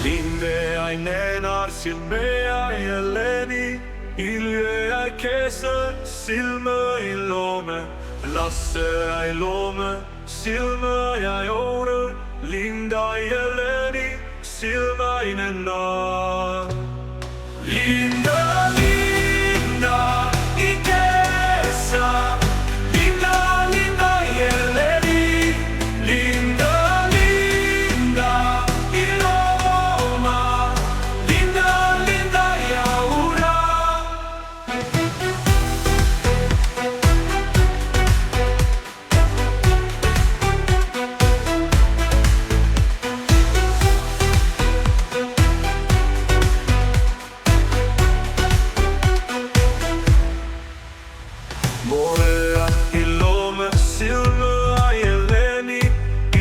Lindeainen arsilmea Jeleni, iljeäkeisen silmöilome. Lasse äilome, silmä ja joulu. Linda Jeleni, silmäinen naa. Linda, Linda, ikesä. Linda, Linda, Jeleni. Linda, Linda, iloma. Linda, Linda, jaura. Morea ilome, silmä Jeleni,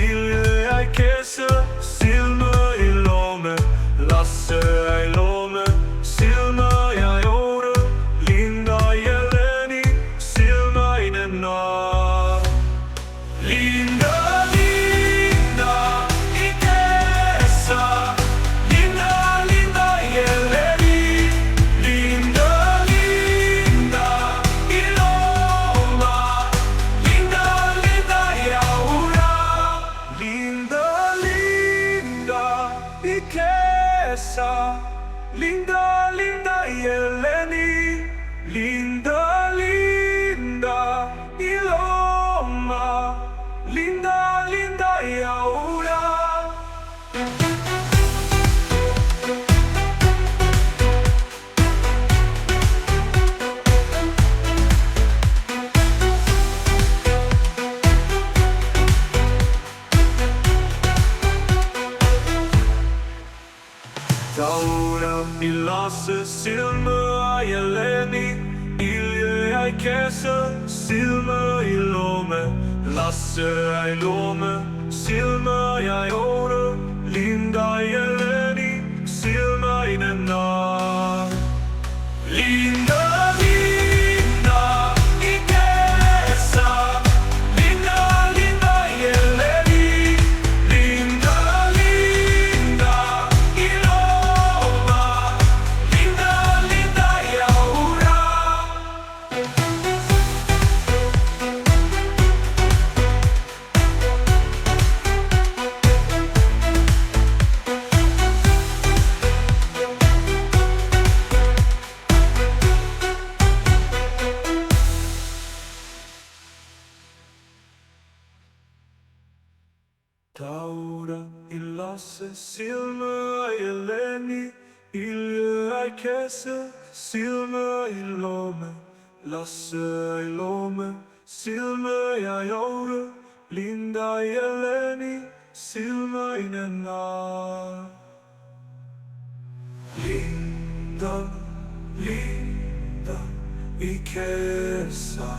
iljeäkeisen silmöilome. Lasse äilome, silmä ja joulu. Linda Jeleni, silmäinen naa. Linda, Linda, ikesä. Linda, Linda, Jeleni. Linda, Linda, iloma. Linda, Linda, jaura. Linda, Linda, ikesä. Linda, Linda, Jeleni. Linda, Linda, iloma. Linda, Linda, jaura. Taura Lasse silmä Jeleni, iljeäkeisen silmöilome. Lasse äilome, silmä ja joulu. Linda Jeleni, silmäinen naa. Linda, Linda, ikesä. Linda, Linda, Jeleni. Linda, Linda, iloma. Linda, Linda, jaura. Taura Lasse silmä Jeleni, iljeäkeisen silmöilome. Lasse äilome, silmä ja joulu. Linda Jeleni, silmäinen naa. Linda, Linda, ikesä.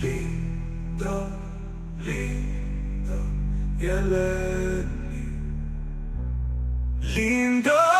Linda, Linda, Jeleni. Linda.